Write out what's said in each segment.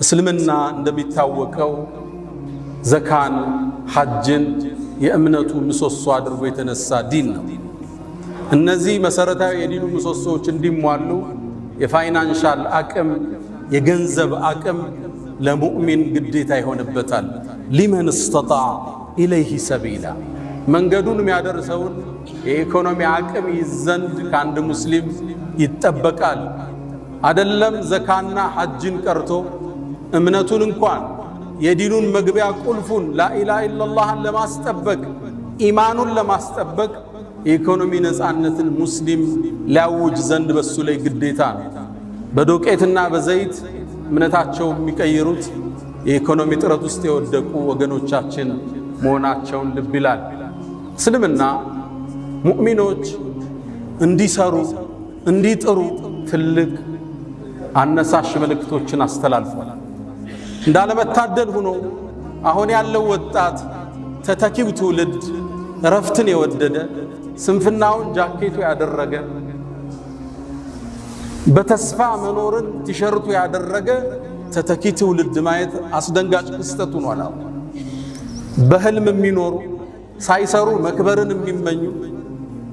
እስልምና እንደሚታወቀው ዘካን ሐጅን የእምነቱ ምሰሶ አድርጎ የተነሳ ዲን ነው። እነዚህ መሰረታዊ የዲኑ ምሰሶዎች እንዲሟሉ የፋይናንሻል አቅም የገንዘብ አቅም ለሙእሚን ግዴታ ይሆንበታል። ሊመን استطاع ኢለይሂ ሰቢላ መንገዱን የሚያደርሰውን የኢኮኖሚ አቅም ይዘንድ ከአንድ ሙስሊም ይጠበቃል። አይደለም ዘካና ሐጅን ቀርቶ እምነቱን እንኳን የዲኑን መግቢያ ቁልፉን ላኢላሃ ኢላላህን ለማስጠበቅ ኢማኑን ለማስጠበቅ የኢኮኖሚ ነፃነትን ሙስሊም ሊያውጅ ዘንድ በሱ ላይ ግዴታ ነው። በዶቄትና በዘይት እምነታቸው የሚቀይሩት የኢኮኖሚ ጥረት ውስጥ የወደቁ ወገኖቻችን መሆናቸውን ልብ ይላል። እስልምና ሙእሚኖች እንዲሰሩ እንዲጥሩ ትልቅ አነሳሽ መልእክቶችን አስተላልፏል። እንዳለመታደል ሆኖ አሁን ያለው ወጣት ተተኪው ትውልድ ረፍትን የወደደ ስንፍናውን ጃኬቱ ያደረገ በተስፋ መኖርን ቲሸርቱ ያደረገ ተተኪ ትውልድ ማየት አስደንጋጭ ክስተት ሆኗል። በህልም የሚኖሩ ሳይሰሩ መክበርን የሚመኙ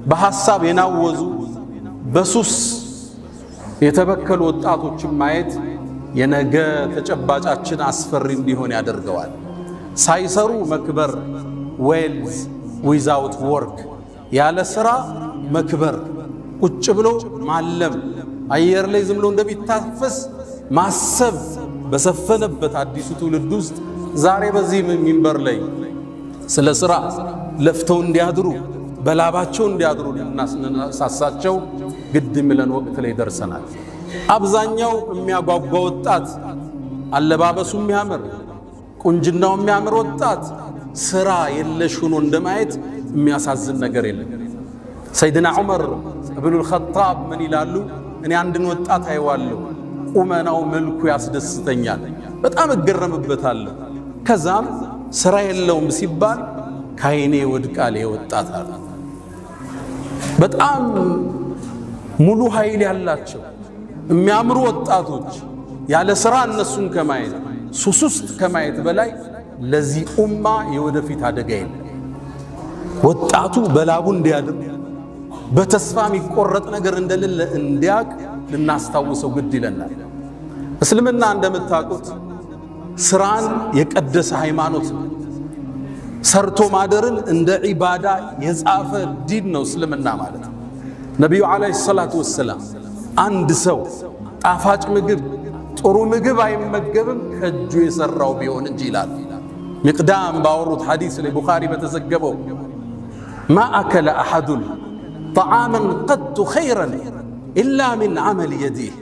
በሐሳብ የናወዙ በሱስ የተበከሉ ወጣቶችን ማየት የነገ ተጨባጫችን አስፈሪ እንዲሆን ያደርገዋል። ሳይሰሩ መክበር ዌልዝ ዊዛውት ወርክ ያለ ስራ መክበር ቁጭ ብሎ ማለም አየር ላይ ዝም ብሎ እንደሚታፈስ ማሰብ በሰፈነበት አዲሱ ትውልድ ውስጥ ዛሬ በዚህ ሚንበር ላይ ስለ ስራ ለፍተው እንዲያድሩ በላባቸው እንዲያድሩ ልናሳሳቸው ግድ የሚለን ወቅት ላይ ደርሰናል። አብዛኛው የሚያጓጓ ወጣት አለባበሱ የሚያምር ቁንጅናው የሚያምር ወጣት ስራ የለሽ ሆኖ እንደማየት የሚያሳዝን ነገር የለም። ሰይድና ዑመር ኢብኑል ኸጣብ ምን ይላሉ? እኔ አንድን ወጣት አይዋለሁ፣ ቁመናው መልኩ ያስደስተኛል፣ በጣም እገረምበታለሁ። ከዛም ስራ የለውም ሲባል ካይኔ ወድቃል ወጣት አለ። በጣም ሙሉ ኃይል ያላቸው የሚያምሩ ወጣቶች ያለ ስራ እነሱን ከማየት ሱስ ውስጥ ከማየት በላይ ለዚህ ኡማ የወደፊት አደጋ የለም። ወጣቱ በላቡ እንዲያድር በተስፋ የሚቆረጥ ነገር እንደሌለ እንዲያቅ ልናስታውሰው ግድ ይለናል። እስልምና እንደምታውቁት ስራን የቀደሰ ሃይማኖት ነው። ሰርቶ ማደርን እንደ ዒባዳ የጻፈ ዲን ነው እስልምና ማለት ነው። ነቢዩ ዓለይሂ ሰላቱ ወሰላም አንድ ሰው ጣፋጭ ምግብ ጥሩ ምግብ አይመገብም ከእጁ የሰራው ቢሆን እንጂ ይላል። ሚቅዳም ባወሩት ሐዲስ ላይ ቡኻሪ በተዘገበው ማ አከለ አሐዱን ጠዓመን ቀጡ ኸይረን ኢላ ሚን ዐመል የዲህ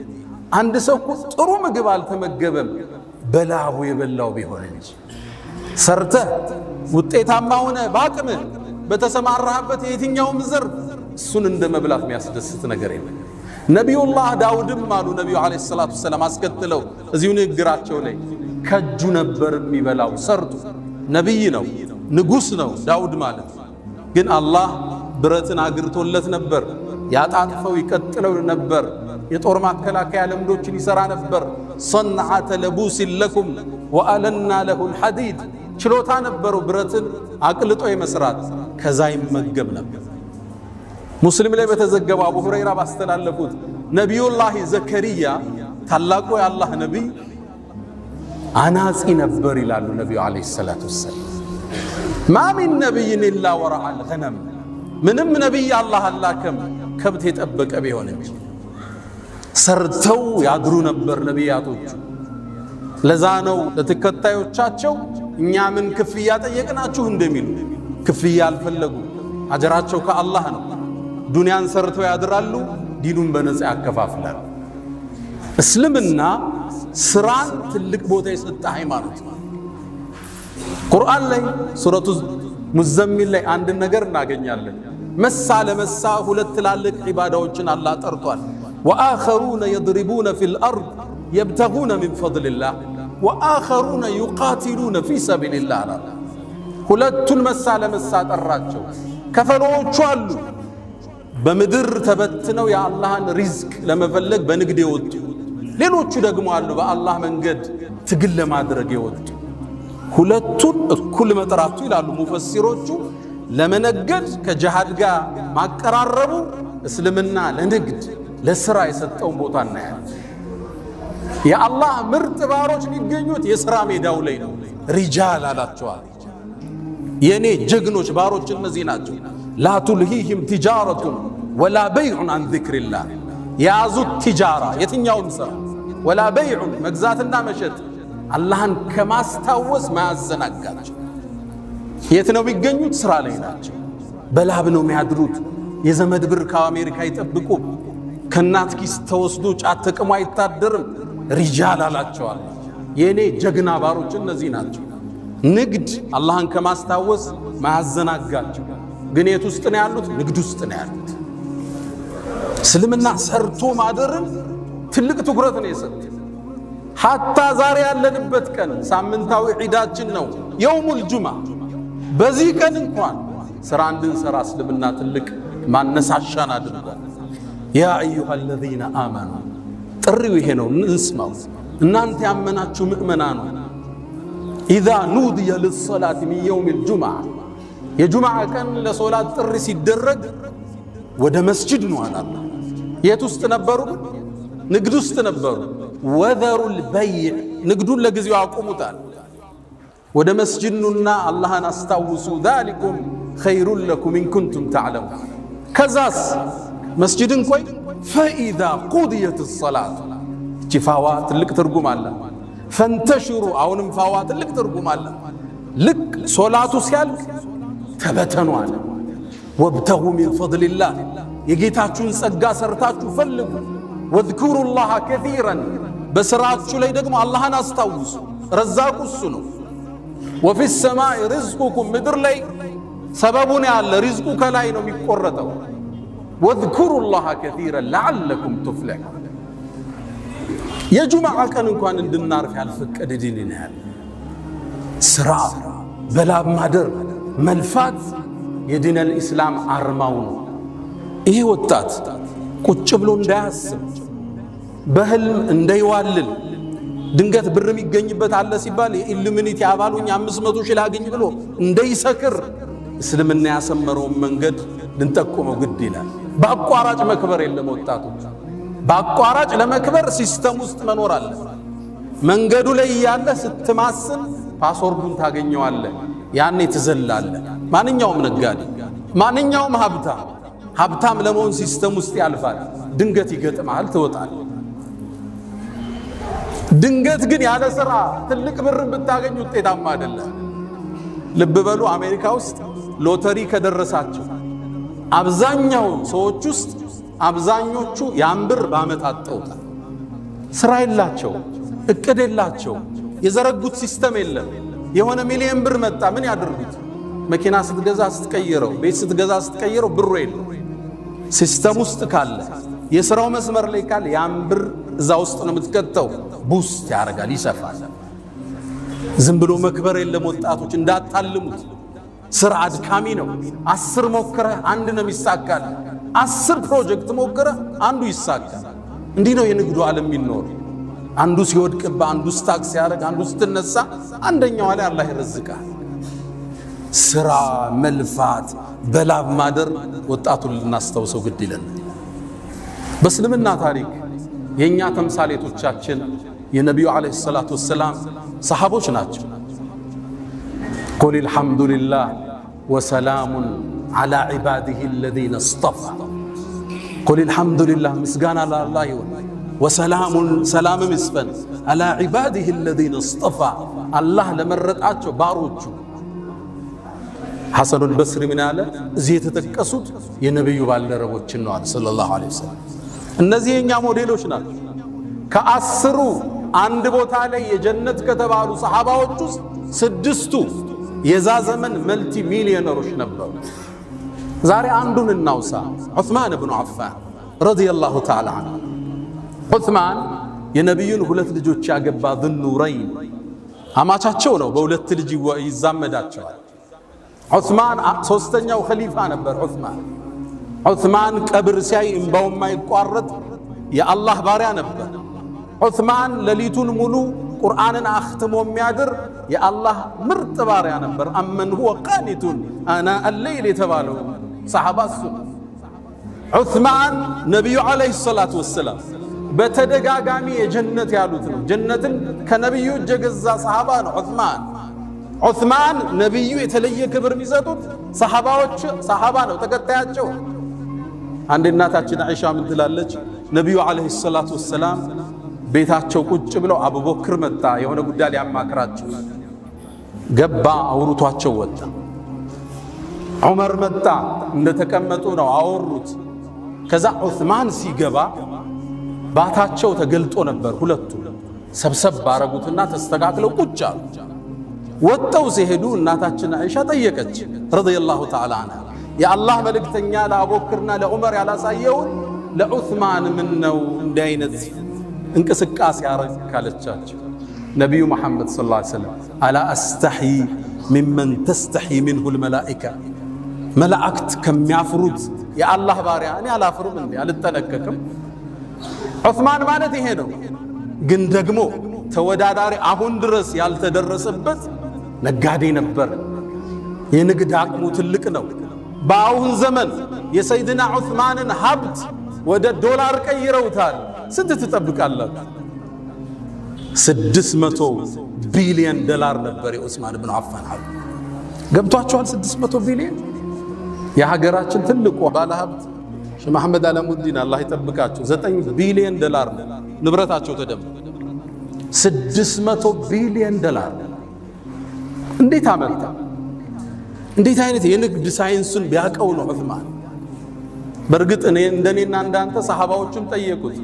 አንድ ሰው ጥሩ ምግብ አልተመገበም በላቡ የበላው ቢሆን እንጂ። ሰርተህ ውጤታማ ሆነ በአቅምህ በተሰማራህበት የትኛውም ዘርፍ እሱን እንደ መብላት የሚያስደስት ነገር የለም። ነቢዩላህ ዳውድም አሉ ነቢዩ ዓለይሂ ሰላቱ ወሰላም አስከትለው እዚሁ ንግግራቸው ላይ ከእጁ ነበር የሚበላው ሰርቶ። ነቢይ ነው ንጉሥ ነው ዳውድ ማለት ግን አላህ ብረትን አግርቶለት ነበር። ያጣጥፈው ይቀጥለው ነበር። የጦር ማከላከያ ልምዶችን ይሰራ ነበር። ሰንዓተ ለቡሲን ለኩም ወአለና ለሁል ሐዲድ ችሎታ ነበረው ብረትን አቅልጦ የመስራት። ከዛ ይመገብ ነበር። ሙስሊም ላይ በተዘገበው አቡ ሁረይራ ባስተላለፉት ነቢዩላህ ዘከሪያ ታላቁ የአላህ ነቢይ አናጺ ነበር ይላሉ ነቢዩ ዓለይሂ ሰላቱ ወሰላም። ማ ሚን ነቢይን ኢላ ወረዐል ገነም ምንም ነቢይ አላህ አላከም ከብት የጠበቀ ቢሆን እንጂ። ሰርተው ያድሩ ነበር ነቢያቶቹ። ለዛ ነው ለተከታዮቻቸው እኛ ምን ክፍያ ጠየቅናችሁ እንደሚሉ ክፍያ አልፈለጉ። አጀራቸው ከአላህ ነው። ዱንያን ሰርተው ያድራሉ፣ ዲኑን በነፃ ያከፋፍላሉ። እስልምና ስራን ትልቅ ቦታ የሰጠ ሃይማኖት። ቁርአን ላይ ሱረቱ ሙዘሚል ላይ አንድ ነገር እናገኛለን። መሳ ለመሳ ሁለት ትላልቅ ዒባዳዎችን አላህ ጠርቷል። ወአኸሩነ የድሪቡነ ፊል አርድ የብተጉነ ሚን ፈድሊላህ ወአኸሩነ ዩቃቲሉነ ፊ ሰቢልላህ። ሁለቱን መሳ ለመሳ ጠራቸው። ከፈሎቹ አሉ በምድር ተበትነው የአላህን ሪዝቅ ለመፈለግ በንግድ የወጡ ሌሎቹ ደግሞ አሉ በአላህ መንገድ ትግል ለማድረግ የወጡ። ሁለቱን እኩል መጥራቱ ይላሉ ሙፈሲሮቹ ለመነገድ ከጂሃድ ጋር ማቀራረቡ እስልምና ለንግድ ለሥራ የሰጠውን ቦታ እናያለን። የአላህ ምርጥ ባሮች የሚገኙት የሥራ ሜዳው ላይ ነው። ሪጃል አላቸዋል። የኔ ጀግኖች ባሮች እነዚህ ናቸው። ላ ቱልሂህም ቲጃረቱን ወላ በይዑን አን ዚክሪላህ የያዙት ቲጃራ የትኛውም ሥራ ወላ በይዑን መግዛትና መሸጥ አላህን ከማስታወስ ማያዘናጋቸው። የት ነው የሚገኙት? ሥራ ላይ ናቸው። በላብ ነው የሚያድሩት። የዘመድ ብር ከአሜሪካ ይጠብቁ። ከእናት ኪስ ተወስዶ ጫት ተቅሞ አይታደርም። ሪጃል አላቸዋል። የኔ ጀግና ባሮች እነዚህ ናቸው። ንግድ አላህን ከማስታወስ ማያዘናጋቸው። ግን የት ውስጥ ነው ያሉት? ንግድ ውስጥ ነው ያሉት። እስልምና ሰርቶ ማደርን ትልቅ ትኩረት ነው የሰጠው። ሐታ ዛሬ ያለንበት ቀን ሳምንታዊ ዒዳችን ነው የውሙል ጁምዓ። በዚህ ቀን እንኳን ሥራ እንድንሰራ እስልምና ትልቅ ማነሳሻን አድርጓል። ያ አዩሃ አለዚነ አመኑ ጥሪው ይሄ ነው፣ እንስማው። እናንተ ያመናችሁ ምእመናኑ ኢዛ ኑድየ ሊሰላት ሚን የውሚል ጁምዓ የጁምዓ ቀን ለሶላት ጥሪ ሲደረግ ወደ መስጂድ ነው አላህ። የት ውስጥ ነበሩ? ንግድ ውስጥ ነበሩ። ወዘሩል በይዕ ንግዱን ለጊዜው አቁሙታል። ወደ መስጂድ ኑና አላህን አስታውሱ። ዛሊኩም ኸይሩን ለኩም ኢን ኩንቱም ተዕለሙን። ከዛስ መስጂድን ቆይ ፈኢዛ ቁድየት ሰላት እቺ ፋዋ ትልቅ ትርጉም አለ። ፈንተሽሩ አሁንም ፋዋ ትልቅ ትርጉም አለ። ልክ ሶላቱ ሲያልቅ ተበተኑ አለ። ወብተጉ ሚን ፈድሊላህ የጌታችሁን ጸጋ ሰርታችሁ ፈልጉ። ወዝኩሩላህ ከሲራን በስራችሁ ላይ ደግሞ አላህን አስታውሱ። ረዛቁ እሱ ነው። ወፊ ሰማይ ሪዝቁኩም ምድር ላይ ሰበቡን ያለ ሪዝቁ ከላይ ነው የሚቆረጠው። ወዝኩሩላህ ከሲራን ለዓለኩም ቱፍሊሑን። የጁምዓ ቀን እንኳን እንድናርፍ ያልፈቀደ ዲን ያለ ስራ በላብ ማደር መልፋት የዲነል ኢስላም አርማው ነው። ይሄ ወጣት ቁጭ ብሎ እንዳያስብ በህልም እንዳይዋልል ድንገት ብር የሚገኝበት አለ ሲባል የኢሉሚኒቲ አባሉኝ 500 ሺህ ላገኝ ብሎ እንዳይሰክር እስልምና ያሰመረውን መንገድ ልንጠቁመው ግድ ይላል። በአቋራጭ መክበር የለም። ወጣቶች በአቋራጭ ለመክበር ሲስተም ውስጥ መኖር አለ። መንገዱ ላይ ያለ ስትማስን ፓስወርዱን ታገኘዋለህ። ያኔ ትዘላለህ። ማንኛውም ነጋዴ ማንኛውም ሀብታም ለመሆን ሲስተም ውስጥ ያልፋል። ድንገት ይገጥማል፣ ትወጣለህ። ድንገት ግን ያለ ሥራ ትልቅ ብር ብታገኝ ውጤታማ አይደለም። ልብ በሉ፣ አሜሪካ ውስጥ ሎተሪ ከደረሳቸው አብዛኛው ሰዎች ውስጥ አብዛኞቹ ያን ብር በዓመት አጠውታል። ሥራ የላቸው፣ እቅድ የላቸው፣ የዘረጉት ሲስተም የለም። የሆነ ሚሊዮን ብር መጣ፣ ምን ያድርጉት? መኪና ስትገዛ ስትቀይረው፣ ቤት ስትገዛ ስትቀይረው ብሩ የለም። ሲስተም ውስጥ ካለ የሥራው መስመር ላይ ካለ ያን ብር እዛ ውስጥ ነው የምትከተው። ቡስት ያደርጋል፣ ይሰፋል። ዝም ብሎ መክበር የለም። ወጣቶች እንዳታልሙት። ሥራ አድካሚ ነው። 10 ሞክረህ አንድ ነው የሚሳካል። 10 ፕሮጀክት ሞክረህ አንዱ ይሳካል። እንዲህ ነው የንግዱ ዓለም የሚኖር። አንዱ ሲወድቅባ፣ አንዱ ስታክ ሲያደርግ፣ አንዱ ስትነሳ፣ አንደኛው ላይ አላህ ይረዝቃል። ሥራ መልፋት በላብ ማደር ወጣቱን ልናስታውሰው ግድ ይለናል። በእስልምና ታሪክ የእኛ ተምሳሌቶቻችን የነቢዩ ዓለይሂ ሰላቱ ወሰላም ሰሓቦች ናቸው። ቁል አልሐምዱሊላህ ወሰላሙን ዓላ ዒባዲሂ አለዚነ እስጠፋ። ቁል አልሐምዱሊላህ ምስጋና ለአላህ ይሁን፣ ወሰላሙን ሰላምም ይስፈን ዓላ ዒባዲሂ አለዚነ እስጠፋ አላህ ለመረጣቸው ባሮቹ። ሐሰኑል በስሪ ምን አለ? እዚህ የተጠቀሱት የነቢዩ ባልደረቦችን ነው አለ ሰለላሁ ዐለይሂ ወሰለም። እነዚህ የኛ ሞዴሎች ናቸው። ከ10 አንድ ቦታ ላይ የጀነት ከተባሉ ሰሓባዎች ውስጥ 6ቱ የዛ ዘመን መልቲ ሚሊዮነሮች ነበሩ። ዛሬ አንዱን እናውሳ። ዑስማን ብኑ ዓፋን ረዲየላሁ ተዓላ ዐንሁ። ዑስማን የነቢዩን 2 ልጆች ያገባ ዙኑረይን አማቻቸው ነው። በ2 ልጅ ይዛመዳቸዋል። ዑስማን 3ኛው ኸሊፋ ነበር። ዑስማን ቀብር ሲያይ እንባው የማይቋረጥ የአላህ ባሪያ ነበር። ዑስማን ለሊቱን ሙሉ ቁርአንን አኽትሞ የሚያድር የአላህ ምርጥ ባሪያ ነበር። አመን ሁወ ቃኒቱን አና አለይል የተባለው ሰሓባ እሱ። ዑስማን ነቢዩ ዓለይሂ ሰላቱ ወሰላም በተደጋጋሚ የጀነት ያሉት ነው። ጀነትን ከነቢዩ እጅ የገዛ ሰሓባ ነው ዑስማን። ነቢዩ የተለየ ክብር የሚሰጡት ሰሓባ ነው ተከታያቸው። አንድ እናታችን አይሻ ምን ትላለች? ነቢዩ ዓለይሂ ሰላቱ ወሰላም ቤታቸው ቁጭ ብለው አቡበክር መጣ፣ የሆነ ጉዳይ ሊያማክራቸው ገባ፣ አውርቷቸው ወጣ። ዑመር መጣ፣ እንደተቀመጡ ነው አወሩት። ከዛ ዑስማን ሲገባ ባታቸው ተገልጦ ነበር። ሁለቱ ሰብሰብ ባረጉትና ተስተካክለው ቁጭ አሉ። ወጣው ሲሄዱ እናታችን አይሻ ጠየቀች ረዲየላሁ ተዓላ ዐንሃ፣ የአላህ መልእክተኛ ለአቡበክርና ለዑመር ያላሳየውን ለዑስማን ምን ነው እንዲህ አይነት እንቅስቃሴ ያረግ ካለቻቸው ነቢዩ መሐመድ ሰለላሁ ዐለይሂ ወሰለም አላ አስተሕይ ሚመን ተስተሕይ ሚንሁ ልመላኢካ፣ መላእክት ከሚያፍሩት የአላህ ባሪያ እኔ አላፍርም እንዴ አልጠነቀቅም? ዑስማን ማለት ይሄ ነው። ግን ደግሞ ተወዳዳሪ አሁን ድረስ ያልተደረሰበት ነጋዴ ነበር። የንግድ አቅሙ ትልቅ ነው። በአሁን ዘመን የሰይድና ዑስማንን ሀብት ወደ ዶላር ቀይረውታል። ስንት ትጠብቃላችሁ? 600 ቢሊዮን ዶላር ነበር የዑስማን ብን አፋን ሀብት። ገብቷቸዋል? 600 ቢሊዮን። የሀገራችን ትልቁ ባለሀብት ሼህ መሐመድ አለሙዲን አላህ ይጠብቃቸው 9 ቢሊዮን ዶላር ንብረታቸው ተደምሮ 600 ቢሊዮን ዶላር እንዴት አመጣ? እንዴት አይነት የንግድ ሳይንሱን ቢያቀው ነው ዑስማን። በእርግጥ እንደኔና እንዳንተ ሰሃባዎቹም ጠየቁት፣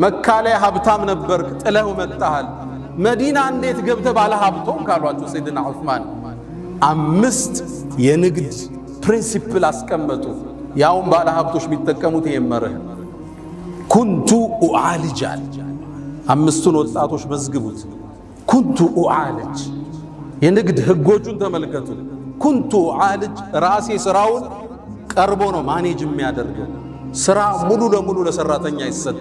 መካ ላይ ሀብታም ነበርክ ጥለው መጣሃል፣ መዲና እንዴት ገብተህ ባለ ሀብቶም ካሏቸው ሰይድና ዑስማን 5 የንግድ ፕሪንሲፕል አስቀመጡ። ያውም ባለ ሀብቶች የሚጠቀሙት የመረህ ኩንቱ ኡዓልጃል 5ቱን ወጣቶች መዝግቡት። ኩንቱ ኡዓልጅ የንግድ ህጎቹን ተመልከቱ። ኩንቱ ኡዓልጅ ራሴ ስራውን ቀርቦ ነው ማኔጅ የሚያደርገው። ስራ ሙሉ ለሙሉ ለሰራተኛ ይሰጥ።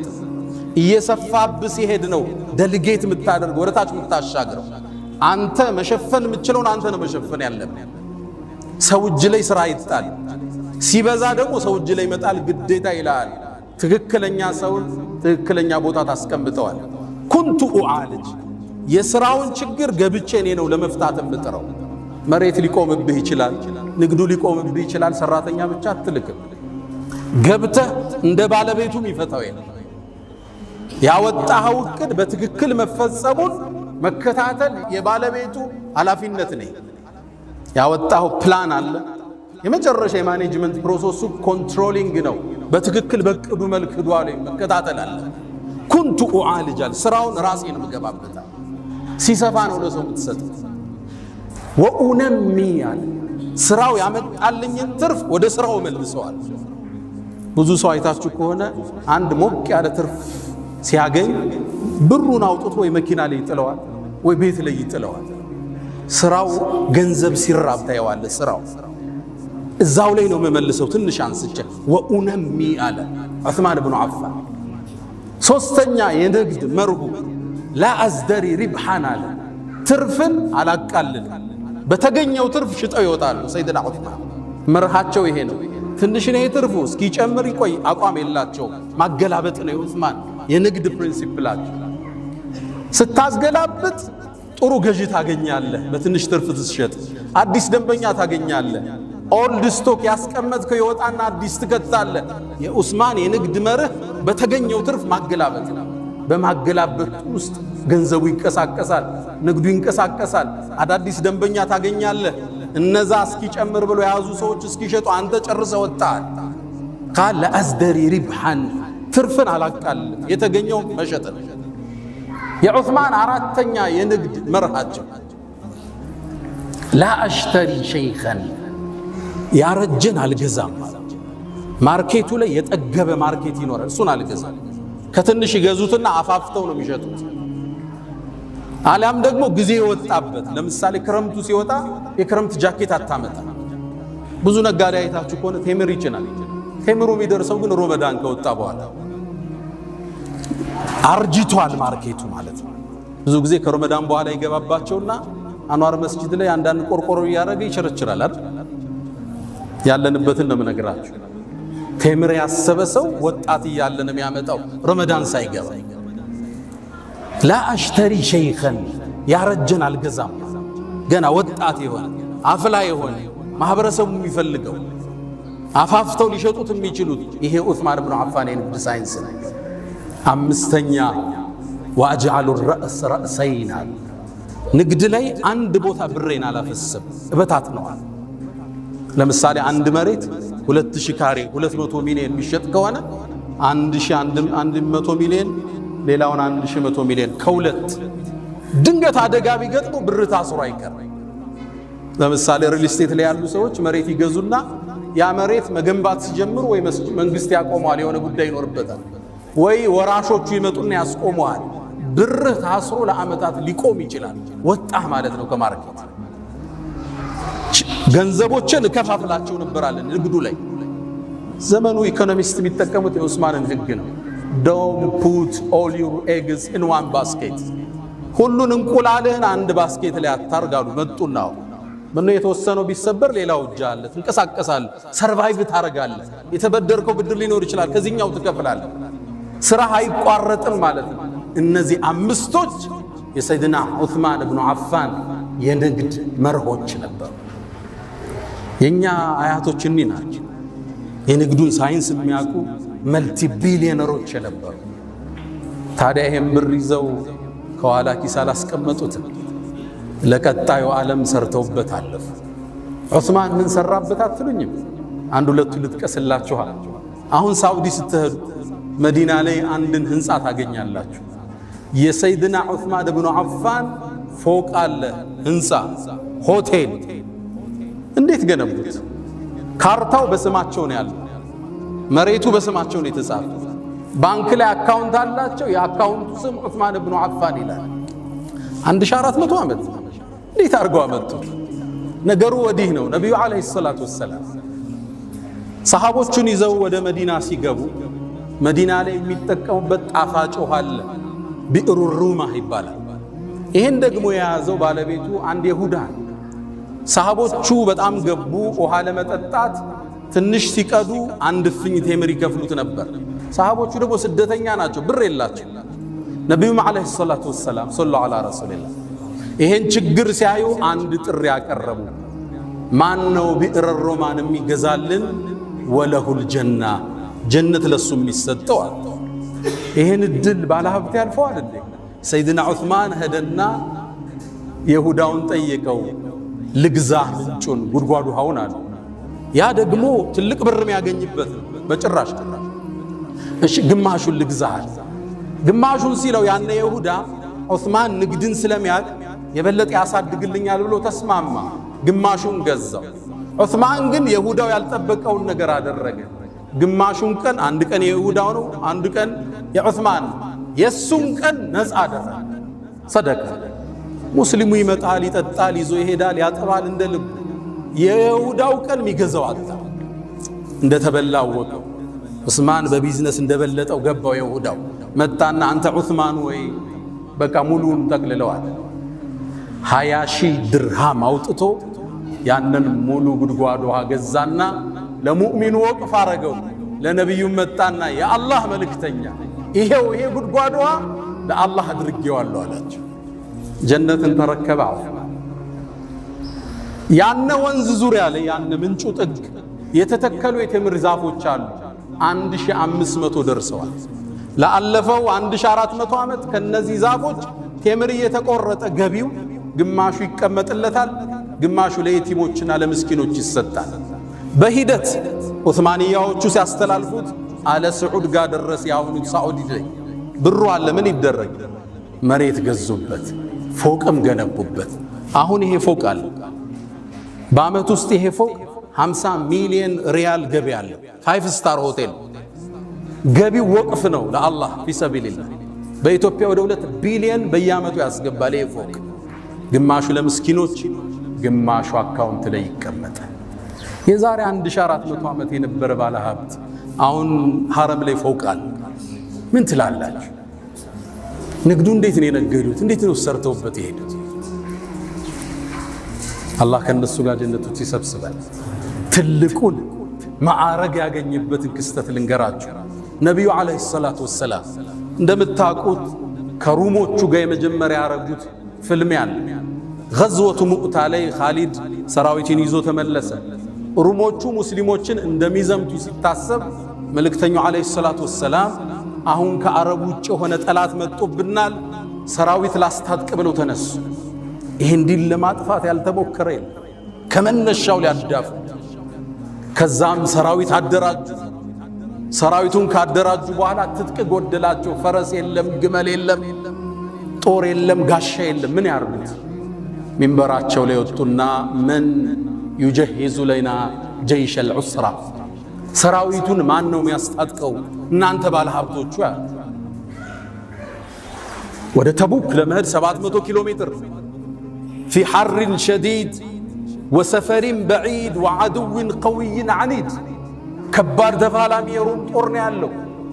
እየሰፋብ ሲሄድ ነው ደልጌት የምታደርገው ወደታች የምታሻግረው። አንተ መሸፈን የምትችለውን አንተ ነው መሸፈን ያለብህ። ሰው እጅ ላይ ስራ ይጣል፣ ሲበዛ ደግሞ ሰው እጅ ላይ መጣል ግዴታ ይላል። ትክክለኛ ሰውን ትክክለኛ ቦታ ታስቀምጠዋል። ኩንቱ ኡዓልጅ የስራውን ችግር ገብቼ እኔ ነው ለመፍታት የምጥረው። መሬት ሊቆምብህ ይችላል፣ ንግዱ ሊቆምብህ ይችላል። ሰራተኛ ብቻ አትልክም። ገብተህ እንደ ባለቤቱም ይፈታው የለም። ያወጣኸው እቅድ በትክክል መፈጸሙን መከታተል የባለቤቱ ኃላፊነት ነው። ያወጣኸው ፕላን አለ። የመጨረሻ የማኔጅመንት ፕሮሰሱ ኮንትሮሊንግ ነው። በትክክል በቅዱ መልክ ሄዷል መከታተል አለ። ኩንቱ ኡዓልጃል ስራውን ራሴ ነው መገባበታ። ሲሰፋ ነው ለሰው የምትሰጥ። ወኡነሚ ያለ ስራው ያመጣልኝን ትርፍ ወደ ስራው መልሰዋል። ብዙ ሰው አይታችሁ ከሆነ አንድ ሞቅ ያለ ትርፍ ሲያገኝ ብሩን አውጥቶ ወይ መኪና ላይ ይጥለዋል ወይ ቤት ላይ ይጥለዋል። ስራው ገንዘብ ሲራብ ታየዋለ። ስራው እዛው ላይ ነው መመልሰው። ትንሽ አንስቼ ወኡነሚ አለ ዑስማን ብኑ አፋን። ሶስተኛ የንግድ መርሁ ላ አዝደሪ ሪብሓን አለ ትርፍን አላቃልል። በተገኘው ትርፍ ሽጠው ይወጣሉ። ሰይድና ዑስማን መርሃቸው ይሄ ነው። ትንሽ ነው ትርፉ እስኪጨምር ይቆይ አቋም የላቸው። ማገላበጥ ነው የዑስማን የንግድ ፕሪንሲፕላቸው። ስታስገላብጥ ጥሩ ገዢ ታገኛለህ፣ በትንሽ ትርፍ ትሸጥ። አዲስ ደንበኛ ታገኛለህ። ኦልድ ስቶክ ያስቀመጥከው ይወጣና አዲስ ትከታለህ። የዑስማን የንግድ መርህ በተገኘው ትርፍ ማገላበጥ ነው። በማገላበጥ ውስጥ ገንዘቡ ይንቀሳቀሳል፣ ንግዱ ይንቀሳቀሳል። አዳዲስ ደንበኛ ታገኛለህ። እነዛ እስኪጨምር ብሎ የያዙ ሰዎች እስኪሸጡ አንተ ጨርሰህ ወጣል። ቃል አዝደሪ ሪብሓን ትርፍን አላቃልም፣ የተገኘው መሸጥ ነው። የዑስማን አራተኛ የንግድ መርሃቸው ላ አሽተሪ ሸይኸን ያረጀን አልገዛም። ማርኬቱ ላይ የጠገበ ማርኬት ይኖራል፣ እሱን አልገዛም። ከትንሽ ይገዙትና አፋፍተው ነው የሚሸጡት። አሊያም ደግሞ ጊዜ የወጣበት ለምሳሌ ክረምቱ ሲወጣ የክረምት ጃኬት አታመጣ። ብዙ ነጋዴ አይታችሁ ከሆነ ቴምር ይጭናል። ቴምሩ የሚደርሰው ግን ሮመዳን ከወጣ በኋላ አርጅቷል ማርኬቱ ማለት ነው። ብዙ ጊዜ ከረመዳን በኋላ ይገባባቸውና አንዋር መስጂድ ላይ አንዳንድ ቆርቆሮ ያረገ ይቸረችራል አይደል? ያለንበትን ነው የምነግራችሁ። ቴምር ያሰበ ሰው ወጣት እያለ ነው የሚያመጣው ረመዳን ሳይገባ። ላ አሽተሪ ሸይኸን ያረጀን አልገዛም፣ ገና ወጣት የሆነ አፍላ የሆነ ማህበረሰቡ የሚፈልገው አፋፍተው ሊሸጡት የሚችሉት ይሄ ዑስማን ኢብኑ አፋን የንግድ ሳይንስ ነው። አምስተኛ ወአጅዐሉ الرأس رأسين ንግድ ላይ አንድ ቦታ ብሬን አላፈሰም እበታትነዋል። ለምሳሌ አንድ መሬት 2000 ካሬ 200 ሚሊዮን ቢሸጥ ከሆነ 1100 ሚሊዮን ሌላውን 1100 ሚሊዮን ከሁለት ድንገት አደጋ ቢገጥሙ ብር ታስሮ አይቀር። ለምሳሌ ሪል ስቴት ላይ ያሉ ሰዎች መሬት ይገዙና ያ መሬት መገንባት ሲጀምሩ ወይ መንግስት ያቆመዋል፣ የሆነ ጉዳይ ይኖርበታል፣ ወይ ወራሾቹ ይመጡና ያስቆመዋል። ብር ታስሮ ለዓመታት ሊቆም ይችላል። ወጣህ ማለት ነው ከማርኬት። ገንዘቦችን ከፋፍላቸው ነበራለን ንግዱ ላይ። ዘመኑ ኢኮኖሚስት የሚጠቀሙት የዑስማንን ህግ ነው። ዶንት ፑት ኦል ዩር ኤግስ ኢን ዋን ባስኬት፣ ሁሉን እንቁላልህን አንድ ባስኬት ላይ አታርጋሉ። መጡና ምነው የተወሰነው ቢሰበር ሌላው እጅ አለ፣ ትንቀሳቀሳለህ፣ ሰርቫይቭ ታረጋለህ። የተበደርከው ብድር ሊኖር ይችላል፣ ከዚህኛው ትከፍላለህ። ስራ አይቋረጥም ማለት ነው። እነዚህ አምስቶች የሰይድና ዑስማን ኢብኑ አፋን የንግድ መርሆች ነበሩ። የኛ አያቶች እኒ ናቸው። የንግዱን ሳይንስ የሚያውቁ መልቲ ቢሊዮነሮች ነበሩ። ታዲያ ይሄን ብር ይዘው ከኋላ ኪስ አላስቀመጡትም። ለቀጣዩ ዓለም ሰርተውበት አለፉ። ዑስማን ምን ሰራበት አትሉኝም? አንድ ሁለቱ ልጥቀስላችኋል። አሁን ሳውዲ ስትሄዱ መዲና ላይ አንድን ህንጻ ታገኛላችሁ። የሰይድና ዑስማን ኢብኑ አፋን ፎቅ አለ፣ ህንጻ፣ ሆቴል። እንዴት ገነቡት? ካርታው በስማቸው ነው ያለው፣ መሬቱ በስማቸው ነው የተጻፈው። ባንክ ላይ አካውንት አላቸው። የአካውንቱ ስም ዑስማን ኢብኑ አፋን ይላል። 1400 ዓመት እንዴት አድርገው አመጡት? ነገሩ ወዲህ ነው። ነቢዩ ዓለይሂ ሰላቱ ወሰላም ሰሃቦቹን ይዘው ወደ መዲና ሲገቡ መዲና ላይ የሚጠቀሙበት ጣፋጭ ውሃ አለ፣ ቢዕሩ ሩማህ ይባላል። ይሄን ደግሞ የያዘው ባለቤቱ አንድ ይሁዳ። ሰሃቦቹ በጣም ገቡ። ውሃ ለመጠጣት ትንሽ ሲቀዱ አንድ እፍኝ ቴምር ይከፍሉት ነበር። ሰሃቦቹ ደግሞ ስደተኛ ናቸው፣ ብር የላቸው። ነቢዩም ዓለይሂ ሰላቱ ወሰላም ሰለላሁ ዐላ ረሱሊላህ ይሄን ችግር ሲያዩ አንድ ጥሪ ያቀረቡ። ማን ነው ቢዕረ ሩማን የሚገዛልን? ወለሁል ጀና፣ ጀነት ለሱ የሚሰጠው አለ። ይሄን እድል ባለሀብት ያልፈዋል እንዴ? ሰይድና ዑስማን ሄደና ይሁዳውን ጠየቀው፣ ልግዛ ምንጩን ጉድጓዱ ውሃውን አለ። ያ ደግሞ ትልቅ ብር የሚያገኝበት በጭራሽ። እሺ ግማሹን ልግዛሃል። ግማሹን ሲለው ያነ ይሁዳ ዑስማን ንግድን ስለሚያውቅ የበለጠ ያሳድግልኛል ብሎ ተስማማ። ግማሹን ገዛው። ዑስማን ግን ይሁዳው ያልጠበቀውን ነገር አደረገ። ግማሹን ቀን አንድ ቀን የይሁዳው ነው፣ አንድ ቀን የዑስማን፣ የሱን ቀን ነፃ አደረገ። ሰደቀ። ሙስሊሙ ይመጣል፣ ይጠጣል፣ ይዞ ይሄዳል፣ ያጠባል እንደ ልቡ። የይሁዳው ቀን የሚገዛው አጣ። እንደተበላው ወቀው። ዑስማን በቢዝነስ እንደበለጠው ገባው። ይሁዳው መጣና አንተ ዑስማን ወይ በቃ ሙሉን ጠቅልለዋል። 20,000 ድርሃም አውጥቶ ያንን ሙሉ ጉድጓድ ውሃ ገዛና ለሙእሚኑ ወቅፍ አረገው። ለነብዩ መጣና የአላህ መልእክተኛ ይሄው ይሄ ጉድጓድ ውሃ ለአላህ አድርጌዋለሁ አላቸው። ጀነትን ተረከበ። ያነ ወንዝ ዙሪያ ላይ ያነ ምንጩ ጥግ የተተከሉ የቴምር ዛፎች አሉ። 1500 ደርሰዋል። ለአለፈው 1400 ዓመት ከነዚህ ዛፎች ቴምር እየተቆረጠ ገቢው ግማሹ ይቀመጥለታል፣ ግማሹ ለየቲሞችና ለምስኪኖች ይሰጣል። በሂደት ዑስማንያዎቹ ሲያስተላልፉት አለ ስዑድ ጋር ደረስ። ያሁኑ ሳዑዲ ላይ ብሩ አለ። ምን ይደረግ? መሬት ገዙበት፣ ፎቅም ገነቡበት። አሁን ይሄ ፎቅ አለ። በአመት ውስጥ ይሄ ፎቅ 50 ሚሊዮን ሪያል ገቢ አለ። 5 ስታር ሆቴል ገቢው ወቅፍ ነው ለአላህ ፊሰቢልላህ። በኢትዮጵያ ወደ 2 ቢሊዮን በየአመቱ ያስገባል ይሄ ፎቅ። ግማሹ ለምስኪኖች፣ ግማሹ አካውንት ላይ ይቀመጣል። የዛሬ 1400 ዓመት የነበረ ባለ ሀብት አሁን ሐረም ላይ ፎቅ አለ። ምን ትላላችሁ? ንግዱ እንዴት ነው የነገዱት? እንዴት ነው ሰርተውበት የሄዱት? አላህ ከነሱ ጋር ጀነት ውስጥ ይሰብስባል። ትልቁን ማዕረግ ያገኘበትን ክስተት ልንገራችሁ። ነቢዩ ዓለይሂ ሰላቱ ወሰላም እንደምታውቁት ከሩሞቹ ጋር የመጀመሪያ ያረጉት ፍልሚያ አለ። ገዝወቱ ሙዕታ ላይ ኻሊድ ሰራዊትን ይዞ ተመለሰ። ሩሞቹ ሙስሊሞችን እንደሚዘምቱ ሲታሰብ መልእክተኛው ዓለይሂ ሰላቱ ወሰላም አሁን ከአረብ ውጭ የሆነ ጠላት መጥቶብናል፣ ሰራዊት ላስታጥቅ ብለው ተነሱ። ይህን ዲን ለማጥፋት ያልተሞከረ የለም፣ ከመነሻው ሊያዳፉ። ከዛም ሰራዊት አደራጁ። ሰራዊቱን ካደራጁ በኋላ ትጥቅ ጎደላቸው። ፈረስ የለም፣ ግመል የለም፣ ጦር የለም፣ ጋሻ የለም። ምን ያርጉት? ሚንበራቸው ላይ ወጡና መን ዩጀሂዙ ለና ጀይሽ አልዑስራ፣ ሰራዊቱን ማን ነው የሚያስታጥቀው? እናንተ ባለ ሀብቶቹ ያ ወደ ተቡክ ለመሄድ 700 ኪሎ ሜትር ፊ ሐርን ሸዲድ ወሰፈሪን በዒድ ወዐድውን ቀዊይን ዐኒድ፣ ከባድ ተፋላሚ የሩም ጦር ነው ያለው።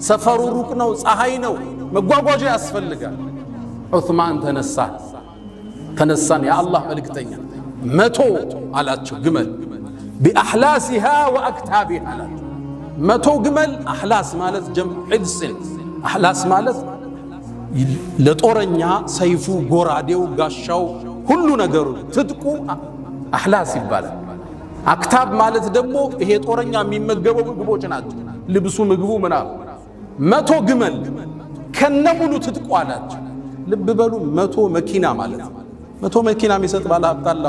ሰፈሩ ሩቅ ነው፣ ፀሐይ ነው፣ መጓጓዣ ያስፈልጋል። ዑስማን ተነሳን የአላህ መልእክተኛ 100 አላቸው ግመል ቢአሕላሲሃ ወአክታቢሃ አላቸው። 100 ግመል። አሕላስ ማለት ጀምዕ ሕድስን፣ አሕላስ ማለት ለጦረኛ ሰይፉ፣ ጎራዴው፣ ጋሻው፣ ሁሉ ነገሩ ትጥቁ አሕላስ ይባላል። አክታብ ማለት ደግሞ ይሄ ጦረኛ የሚመገበው ምግቦች ናቸው፣ ልብሱ፣ ምግቡ ምናምን። 100 ግመል ከነሙሉ ትጥቁ አላቸው። ልብ በሉ 100 መኪና ማለት ነው። 100 መኪና የሚሰጥ ባለ ሀብት አለ?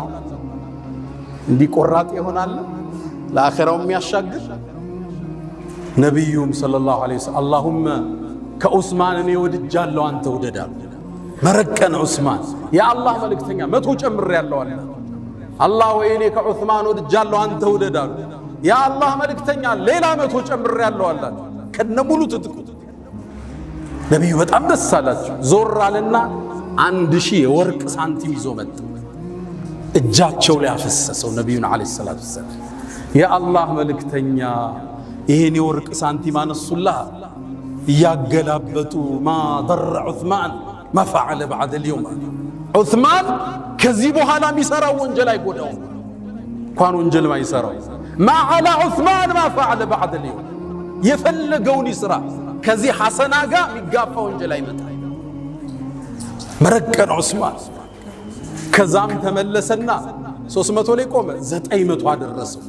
እንዲህ ቆራጥ ይሆናል ለአኺራው የሚያሻግር? ነቢዩም ሰለላሁ ዐለይሂ ወሰለም አላሁመ ከዑስማን እኔ ወድጃለሁ አንተ ውደዳል። መረቀን ዑስማን የአላህ መልእክተኛ 100 ጨምሬያለሁ አለ። አላህ ወይ እኔ ከዑስማን ወድጃለሁ አንተ ውደዳል። የአላህ መልእክተኛ ሌላ 100 ጨምሬያለሁ አለ። ከነሙሉ ትጥቁ ነቢዩ በጣም ደስ አላቸው። ዞር አለና 1000 የወርቅ ሳንቲም ይዞ መጣ። እጃቸው ላይ አፈሰሰው ነቢዩን ዓለይሂ ሰላቱ ወሰላም። የአላህ መልእክተኛ ይሄን የወርቅ ሳንቲም አነሱላህ እያገላበጡ ማ ضر ዑስማን ማ ፈዐለ በዐደ اليوم። ዑስማን ከዚህ በኋላ የሚሰራው ወንጀል አይጎዳው፣ እንኳን ወንጀል ማይሰራው። ማ ዐላ ዑስማን ማ ፈዐለ በዐደ اليوم። የፈለገውን ይስራ፣ ከዚህ ሐሰና ጋር የሚጋፋ ወንጀል አይመጣ። መረቀን ዑስማን። ከዛም ተመለሰና 300 ላይ ቆመ፣ 900 አደረሰው።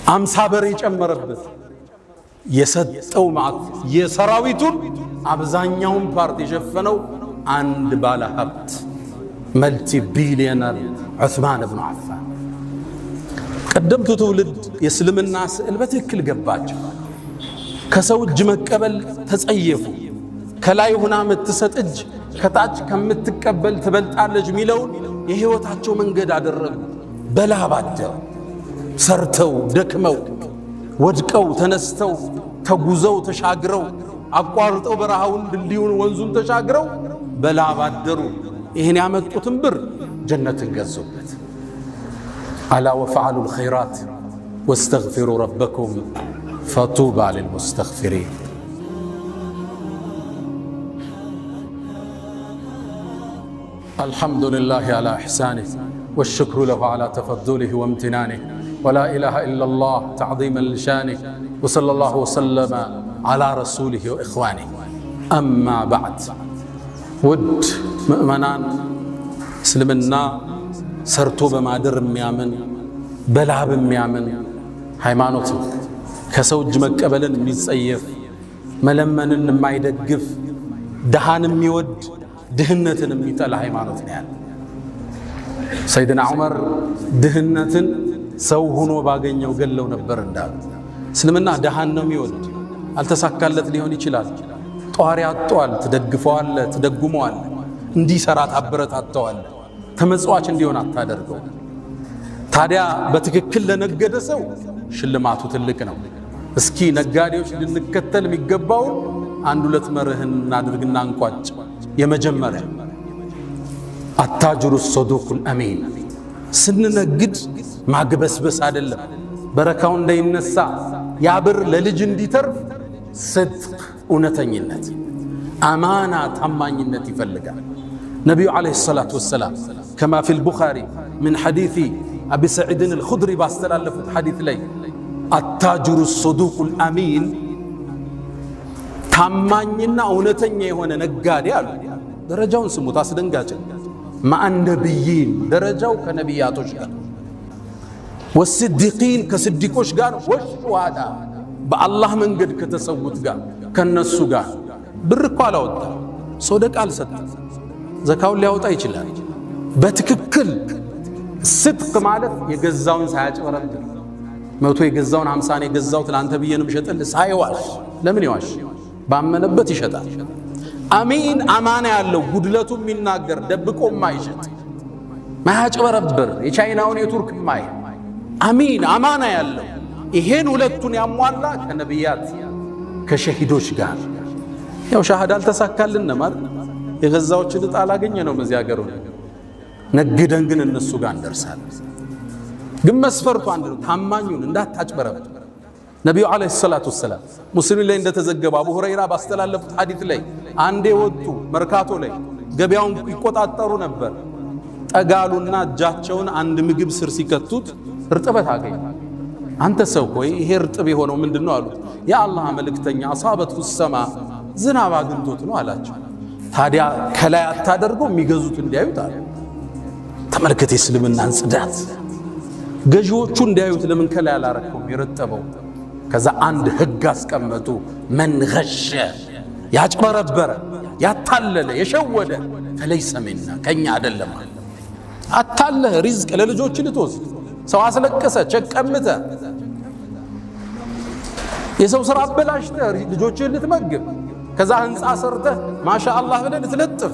50 በሬ ጨመረበት። የሰጠው ማለት የሰራዊቱን አብዛኛውን ፓርት የሸፈነው አንድ ባለ ሀብት መልቲ ቢሊዮነር ዑስማን ብኑ ዓፋን። ቀደምቱ ትውልድ የእስልምና ስዕል በትክክል ገባቸው። ከሰው እጅ መቀበል ተጸየፉ። ከላይ ሆና የምትሰጥ እጅ ከታች ከምትቀበል ትበልጣለች ሚለውን የህይወታቸው መንገድ አደረጉ። በላባቸው ሰርተው ደክመው ወድቀው ተነስተው ተጉዘው ተሻግረው አቋርጠው በረሃውን ድልድዩን ወንዙን ተሻግረው በላባደሩ ይሄን ያመጡትን ብር ጀነትን ገዙበት። አላ ወፈዐሉ الخيرات واستغفروا ربكم فطوبى للمستغفرين። الحمد لله على إحسانه والشكر له على تفضله وامتنانه ولا إله إلا الله تعظيما لشانه وصلى الله وسلم على رسوله وإخوانه. أما بعد، ود مؤمنان اسلمنا ሰርቶ በማደር የሚያምን በላብ የሚያምን ሃይማኖት ከሰው እጅ መቀበልን የሚጸየፍ መለመንን የማይደግፍ ደሃን የሚወድ ድህነትን የሚጠላ ሃይማኖት ነው ያለው። ሰይድና ዑመር ድህነትን ሰው ሆኖ ባገኘው ገለው ነበር እንዳሉ። እስልምና ደሃን ነው የሚወድ። አልተሳካለት ሊሆን ይችላል። ጧሪ አጥቷል፣ ትደግፈዋል፣ ትደጉመዋል፣ እንዲሰራ ታበረታተዋል። ተመጽዋች እንዲሆን አታደርገው። ታዲያ በትክክል ለነገደ ሰው ሽልማቱ ትልቅ ነው። እስኪ ነጋዴዎች ልንከተል የሚገባው አንድ ሁለት መርህን እናድርግና እንቋጭ። የመጀመሪያ አታጅሩ الصدوق الأمين። ስንነግድ ማግበስበስ አይደለም፣ በረካው እንዳይነሳ ያብር ለልጅ እንዲተርፍ ስድቅ እውነተኝነት። አማና ታማኝነት ይፈልጋል። ነቢዩ ዓለይሂ ሰላቱ ወሰላም ከማ ፊል ቡኻሪ ምን ሐዲሲ አቢ ሰዒድን አልኹድሪ ባስተላለፉት ሐዲስ ላይ አታጅሩ ሶዱቁል አሚን ታማኝና እውነተኛ የሆነ ነጋዴ አሉ። ደረጃውን ስሙት፣ አስደንጋጭ ማአን ነቢይን ደረጃው ከነቢያቶች ጋር፣ ወስዲቂን ከስዲቆች ጋር፣ ወሹሃዳ በአላህ መንገድ ከተሰዉት ጋር ከነሱ ጋር። ብር እኮ አላወጣ፣ ሶደቃ አልሰጠ፣ ዘካውን ሊያወጣ ይችላል። በትክክል ስድቅ ማለት የገዛውን ሳያጭበረብር፣ መቶ የገዛውን 50 የገዛው ትላንተ ብዬንም ሸጠል ሳይዋሽ። ለምን ይዋሽ? ባመነበት ይሸጣል። አሚን አማና ያለው ጉድለቱ የሚናገር ደብቆ ማይሸጥ ማያጭበረብር የቻይናውን የቱርክ ማይ አሚን አማና ያለው ይሄን ሁለቱን ያሟላ ከነቢያት ከሸሂዶች ጋር። ያው ሻሃዳ አልተሳካልን ማለት የገዛዎችን ዕጣ አላገኘ ነው በዚህ ሀገር ነግደን ግን እነሱ ጋር እንደርሳለን። ግን መስፈርቱ አንድ ነው፣ ታማኙን እንዳታጭበረብር። ነቢዩ ዓለይሂ ሰላቱ ወሰላም ሙስሊም ላይ እንደተዘገበ አቡ ሁረይራ ባስተላለፉት ሐዲስ ላይ አንዴ ወጡ መርካቶ ላይ ገበያውን ይቆጣጠሩ ነበር። ጠጋሉና እጃቸውን አንድ ምግብ ስር ሲከቱት እርጥበት አገኙ። አንተ ሰው ሆይ ይሄ እርጥብ የሆነው ምንድነው አሉት። የአላህ መልእክተኛ አሳበቱ ሰማ ዝናብ አግኝቶት ነው አላቸው። ታዲያ ከላይ አታደርገው የሚገዙት እንዲያዩት አለ። ተመልከተ እስልምናን ጽዳት፣ ገዢዎቹ እንዲያዩት ለምን ከላይ አላረከው የረጠበው? ከዛ አንድ ህግ አስቀመጡ። መን ገሸ ያጭበረበረ ያታለለ የሸወደ ፈለይሰ ሚና ከኛ አይደለም። አታለህ ሪዝቅ ለልጆች ልትወስድ ሰው አስለቀሰ ቸቀምተ የሰው ስራ አበላሽተ ልጆችን ልትመግብ ከዛ ህንፃ ሰርተ ማሻአላህ ብለህ ልትለጥፍ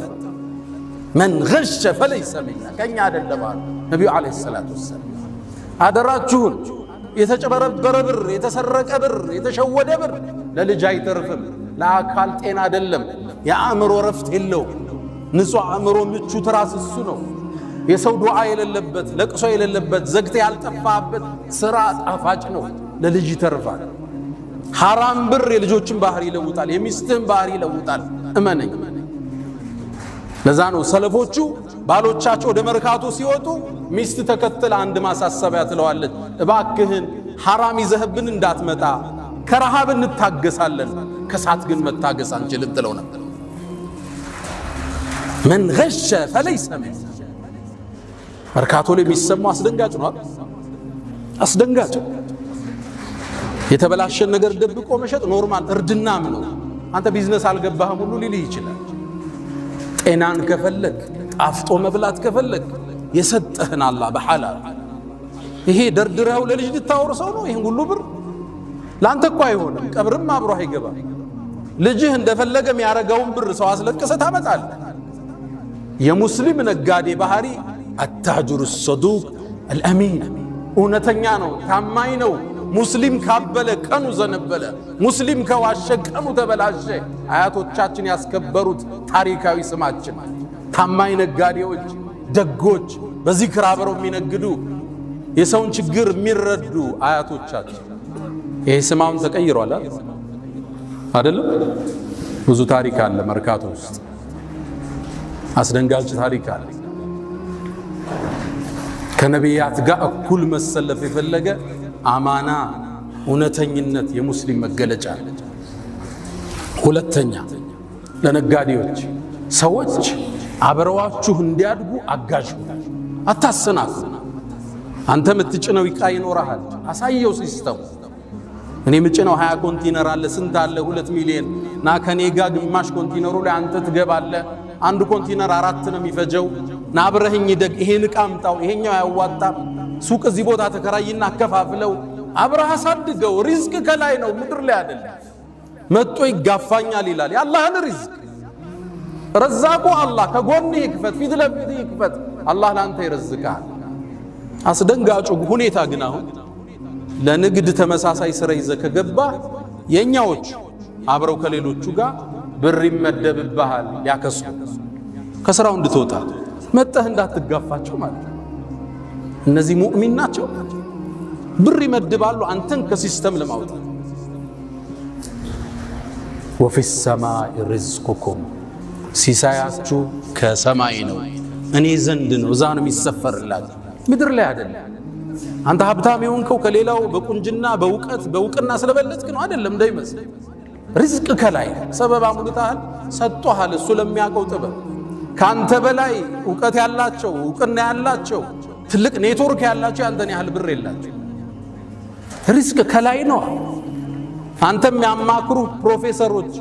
መን ገሸ ፈለይሰ ሚና ከኛ አይደለም አሉ ነብዩ አለይሂ ሰላቱ ወሰለም። አደራችሁን የተጨበረበረ ብር፣ የተሰረቀ ብር፣ የተሸወደ ብር ለልጅ አይተርፍም፣ ለአካል ጤና አይደለም፣ የአእምሮ ረፍት የለውም። ንጹህ አእምሮ ምቹ ትራስ እሱ ነው። የሰው ዱዓ የሌለበት ለቅሶ የሌለበት ዘግተ ያልጠፋበት ስራ ጣፋጭ ነው፣ ለልጅ ይተርፋል። ሐራም ብር የልጆችን ባህሪ ይለውጣል፣ የሚስትህን ባህሪ ይለውጣል። እመነኝ። ለዛ ነው ሰለፎቹ ባሎቻቸው ወደ መርካቶ ሲወጡ ሚስት ተከተለ አንድ ማሳሰቢያ ትለዋለች፣ እባክህን ሐራም ይዘህብን እንዳትመጣ፣ ከረሃብ እንታገሳለን፣ ከሳት ግን መታገስ አንችልም ትለው ነበር። መን ገሸ ፈለይሰ ሚና። መርካቶ ላይ የሚሰማው አስደንጋጭ ነው። አስደንጋጭ የተበላሸን ነገር ደብቆ መሸጥ ኖርማል እርድናም ነው። አንተ ቢዝነስ አልገባህም ሁሉ ሊልህ ይችላል። ጤናን ከፈለግ ጣፍጦ መብላት ከፈለግ የሰጠህን አላህ በሐላል ይሄ ደርድረው ለልጅ ልታወርሰው ነው። ይሄን ሁሉ ብር ላንተ እኮ አይሆንም፣ ቀብርም አብሮ አይገባ። ልጅህ እንደፈለገ የሚያረጋውን ብር ሰው አስለቅሰ ታመጣለህ። የሙስሊም ነጋዴ ባህሪ አታጅሩ ሰዱቅ አልአሚን፣ እውነተኛ ነው፣ ታማኝ ነው። ሙስሊም ካበለ ቀኑ ዘነበለ፣ ሙስሊም ከዋሸ ቀኑ ተበላሸ። አያቶቻችን ያስከበሩት ታሪካዊ ስማችን ታማኝ ነጋዴዎች፣ ደጎች፣ በዚክር አብረው የሚነግዱ የሰውን ችግር የሚረዱ አያቶቻችን። ይሄ ስማውን ተቀይሯል አይደለም? ብዙ ታሪክ አለ መርካቶ ውስጥ፣ አስደንጋጭ ታሪክ አለ። ከነቢያት ጋር እኩል መሰለፍ የፈለገ አማና እውነተኝነት የሙስሊም መገለጫ። ሁለተኛ ለነጋዴዎች ሰዎች አብረዋችሁ እንዲያድጉ አጋዥ አታሰናኩ። አንተ የምትጭነው ዕቃ ይኖርሃል፣ አሳየው ሲስተም። እኔ የምጭነው 20 ኮንቲነር አለ፣ ስንት አለ? 2 ሚሊዮን ና ከኔ ጋር ግማሽ ኮንቲነሩ ላይ አንተ ትገባለህ። አንድ ኮንቲነር 4 ነው የሚፈጀው። ና አብረህኝ ደግ፣ ይሄን ዕቃ አምጣው፣ ይሄኛው ያዋጣም፣ ሱቅ እዚህ ቦታ ተከራይና አከፋፍለው፣ አብረህ አሳድገው። ሪዝቅ ከላይ ነው፣ ምድር ላይ አይደለም። መጥቶ ይጋፋኛል ይላል። የአላህን ሪዝቅ ረዛቁ አላህ ከጎንህ ይክፈት፣ ፊት ለፊት ይክፈት። አላህ ላንተ ይረዝቃል። አስደንጋጩ ሁኔታ ግን አሁን ለንግድ ተመሳሳይ ስራ ይዘህ ከገባ የኛዎች አብረው ከሌሎቹ ጋር ብር ይመደብብሃል፣ ያከሱ ከስራው እንድትወጣ መጠህ እንዳትጋፋቸው ማለት ነው። እነዚህ ሙእሚን ናቸው። ብር ይመድባሉ አንተን ከሲስተም ለማውጣት። وفي السماء رزقكم ሲሳያችሁ ከሰማይ ነው እኔ ዘንድ ነው እዛ ነው የሚሰፈርላት ምድር ላይ አይደለም አንተ ሀብታም የሆንከው ከሌላው በቁንጅና በእውቅና ስለበለጥክ ነው አይደለም እንዳይመስል ሪዝቅ ከላይ ሰበብ አሙልታል ሰጥቷል እሱ ለሚያውቀው ጥበብ ካንተ በላይ ዕውቀት ያላቸው ዕውቅና ያላቸው ትልቅ ኔትወርክ ያላቸው ያንተን ያህል ብር የላቸው ሪዝቅ ከላይ ነው አንተም ያማክሩ ፕሮፌሰሮች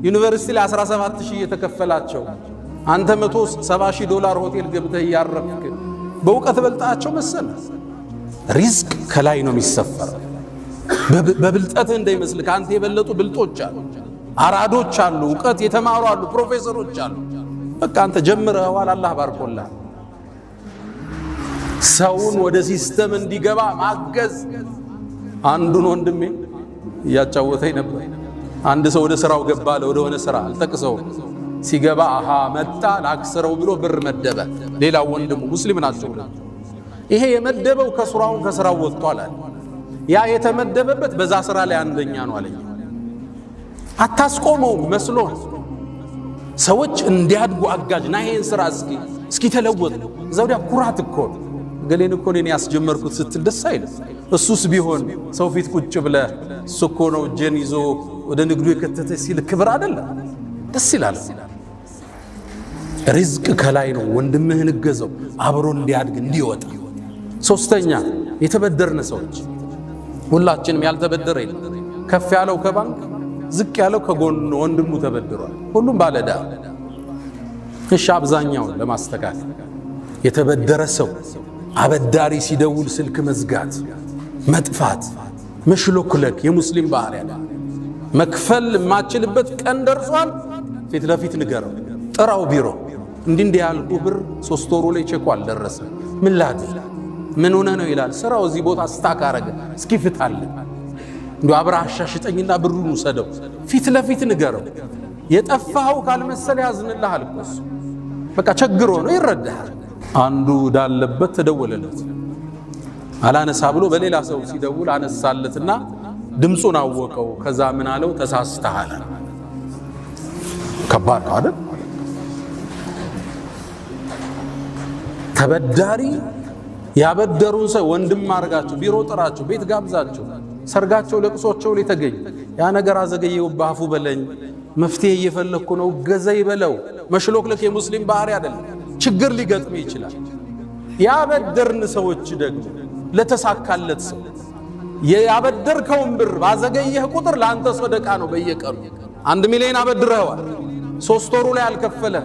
ዩኒቨርሲቲ ላይ 17000 የተከፈላቸው አንተ $170,000 ሆቴል ገብተህ ያረፍክ በእውቀት በልጣቸው መሰለ ሪዝቅ ከላይ ነው የሚሰፈረው በብልጠት እንዳይመስል ካንተ የበለጡ ብልጦች አሉ አራዶች አሉ ዕውቀት የተማሩ አሉ ፕሮፌሰሮች አሉ በቃ አንተ ጀምረዋል አላህ ባርኮልህ ሰውን ወደ ሲስተም እንዲገባ ማገዝ አንዱን ወንድሜ ያጫወተኝ ነበር አንድ ሰው ወደ ስራው ገባ ወደ ሆነ ስራ አልጠቅሰው ሲገባ አሃ መጣ ላክስረው ብሎ ብር መደበ ሌላው ወንድሙ ሙስሊም ናቸው ይሄ የመደበው ከስራው ወጥቷል ያ የተመደበበት በዛ ስራ ላይ አንደኛ ነው አለኝ አታስቆመው መስሎ ሰዎች እንዲያድጉ አጋጅ ና ይሄን ስራ እስኪ ተለወጥ ዘውዲያ ኩራት እኮ ገሌን እኮ እኔ ያስጀመርኩት ስትል ደስ አይልም እሱስ ቢሆን ሰው ፊት ቁጭ ብለ እሱኮ ነው ጀን ይዞ ወደ ንግዱ የከተተ ሲል ክብር አይደለም ደስ ይላል ሪዝቅ ከላይ ነው ወንድምህን ገዘው አብሮ እንዲያድግ እንዲወጣ ሶስተኛ የተበደርነ ሰዎች ሁላችንም ያልተበደረ የለም ከፍ ያለው ከባንክ ዝቅ ያለው ከጎን ወንድሙ ተበድሯል ሁሉም ባለዳ እሺ አብዛኛው ለማስተካከል የተበደረ ሰው አበዳሪ ሲደውል ስልክ መዝጋት መጥፋት መሽሎክለክ የሙስሊም ባህሪያ መክፈል ማችልበት ቀን ደርሷል ፊት ለፊት ንገረው ጥራው ቢሮ እንዲህ ያልኩ ብር 3 ወሩ ላይ ቸኳል ደረሰ ምን ላድርግ ምን ሆነ ነው ይላል ስራው እዚህ ቦታ ስታክ አረገ እስኪ ፍታል እንደው አብራሻ ሽጠኝና ብሩን ወሰደው ፊት ለፊት ንገረው የጠፋው ካልመሰለ ያዝንልሃል እኮ በቃ ቸግሮ ነው ይረዳል አንዱ ዳለበት ተደወለለት አላነሳ ብሎ በሌላ ሰው ሲደውል አነሳለትና ድምጹን አወቀው ከዛ ምን አለው ተሳስተሃል ከባድ ነው አይደል ተበዳሪ ያበደሩን ሰው ወንድም ማርጋቸው ቢሮ ጥራቸው ቤት ጋብዛቸው ሰርጋቸው ለቅሶቸው ላይ ተገኝ ያ ነገር አዘገየው ባፉ በለኝ መፍትሄ እየፈለኩ ነው ገዘይ በለው መሽሎክለክ የሙስሊም ባህሪ አይደለም ችግር ሊገጥም ይችላል ያበደርን ሰዎች ደግሞ ለተሳካለት ሰው ያበደርከውን ብር ባዘገየህ ቁጥር ላንተ ሰደቃ ነው በየቀኑ 1 ሚሊዮን አበድረዋል 3 ወሩ ላይ አልከፈለ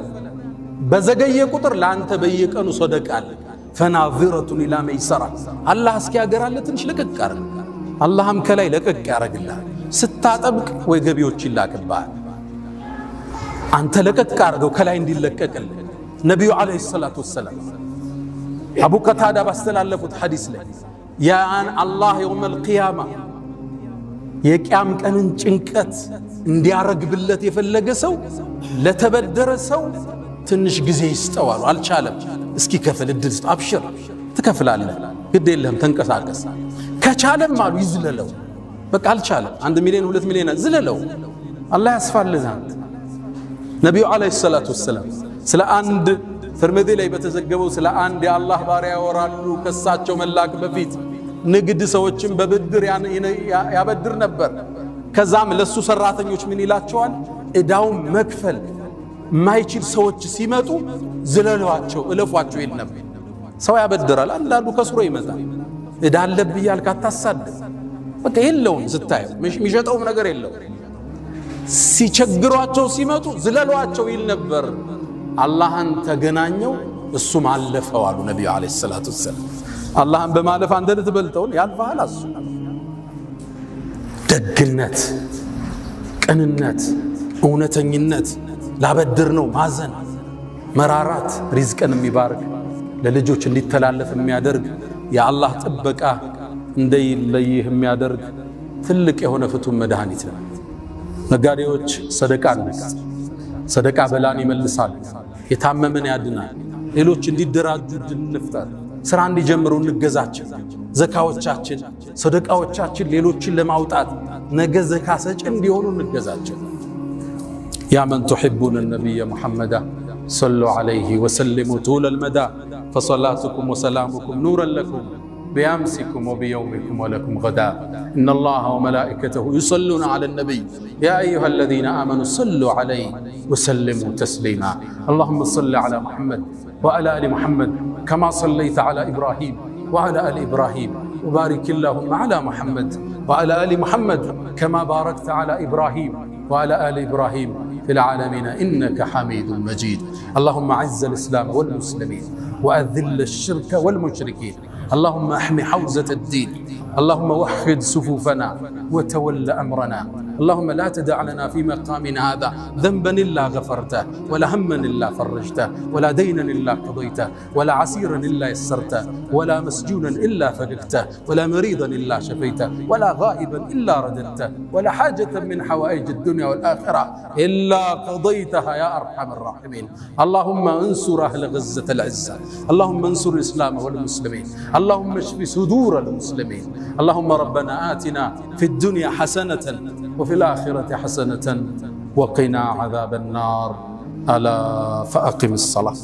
በዘገየ ቁጥር ላንተ በየቀኑ ሰደቃ አለ ፈናዚረቱን ኢላ መይሰራ አላህ እስኪያገራለት ትንሽ ለቀቅ አረግ አላህም ከላይ ለቀቅ ያረግልሃል ስታጠብቅ ወይ ገቢዎች ይላክብሃል አንተ ለቀቅ አርገው ከላይ እንዲለቀቅልህ ነብዩ አለይሂ ሰላቱ ወሰለም አቡ ቀታዳ ባስተላለፉት ሐዲስ ላይ ያን አላህ የውመል ቂያማ የቂያም ቀንን ጭንቀት እንዲያረግብለት የፈለገ ሰው ለተበደረ ሰው ትንሽ ጊዜ ይስጠዋል አልቻለም እስኪ ከፈል እድል አብሽር ትከፍላለህ ግድ የለም ተንቀሳቀስ ከቻለም አሉ ይዝለለው በቃ አልቻለም 1 ሚሊዮን 2 ሚሊዮን ዝለለው አላህ ያስፋልዛል ነብዩ አለይሂ ሰላቱ ወሰለም ስለ አንድ ትርሚዚ ላይ በተዘገበው ስለ አንድ የአላህ ባሪያ ያወራሉ ከሳቸው መላክ በፊት ንግድ ሰዎችን በብድር ያበድር ነበር ከዛም ለሱ ሰራተኞች ምን ይላቸዋል እዳውን መክፈል ማይችል ሰዎች ሲመጡ ዝለሏቸው እለፏቸው ይል ነበር ሰው ያበድራል አንዳንዱ ከስሮ ይመጣል እዳ አለብህ ያልክ አታሳድ በቃ የለውም ስታየው የሚሸጠው ነገር የለው ሲቸግሯቸው ሲመጡ ዝለሏቸው ይል ነበር አላህን ተገናኘው እሱም አለፈው አሉ ነብዩ አለይሂ ሰላቱ ወሰለም አላህን በማለፍ አንተ ልትበልጠውን ያልፋል እሱ ደግነት ቅንነት እውነተኝነት ላበድር ነው ማዘን መራራት ሪዝቅን የሚባርክ ለልጆች እንዲተላለፍ የሚያደርግ የአላህ ጥበቃ እንደይለይህ የሚያደርግ ትልቅ የሆነ ፍቱን መድኃኒት ነው ነጋዴዎች ሰደቃ በላን ይመልሳል የታመመን ያድናል ሌሎች እንዲደራጁ እንፍጠር ስራ እንዲጀምሩ እንገዛቸው ዘካዎቻችን ሰደቃዎቻችን ሌሎችን ለማውጣት ነገ ዘካ ሰጭ እንዲሆኑ እንገዛቸው يا من تحبون النبي محمد صلوا عليه وسلموا طول المدى فصلاتكم وسلامكم نورا لكم بأمسكم وبيومكم ولكم غدا. إن الله وملائكته يصلون على النبي يا أيها الذين آمنوا صلوا عليه وسلموا تسليما. اللهم صل على محمد وعلى آل محمد كما صليت على إبراهيم وعلى آل إبراهيم وبارك اللهم على محمد وعلى آل محمد كما باركت على إبراهيم وعلى آل إبراهيم في العالمين إنك حميد مجيد. اللهم أعز الإسلام والمسلمين وأذل الشرك والمشركين. اللهم احمي حوزة الدين. اللهم وحد صفوفنا وتول أمرنا. اللهم لا تدع لنا في مقامنا هذا ذنبا إلا غفرته ولا هما إلا فرجته ولا دينا إلا قضيته ولا عسيرا إلا يسرته ولا مسجونا إلا فككته ولا مريضا إلا شفيته ولا غائبا إلا رددته ولا حاجة من حوائج الدنيا والآخرة إلا قضيتها يا أرحم الراحمين. اللهم انصر أهل غزة العزة. اللهم انصر الإسلام والمسلمين. اللهم اشف صدور المسلمين. اللهم ربنا آتنا في الدنيا حسنة وفي الآخرة حسنة وقنا عذاب النار. ألا فأقم الصلاة.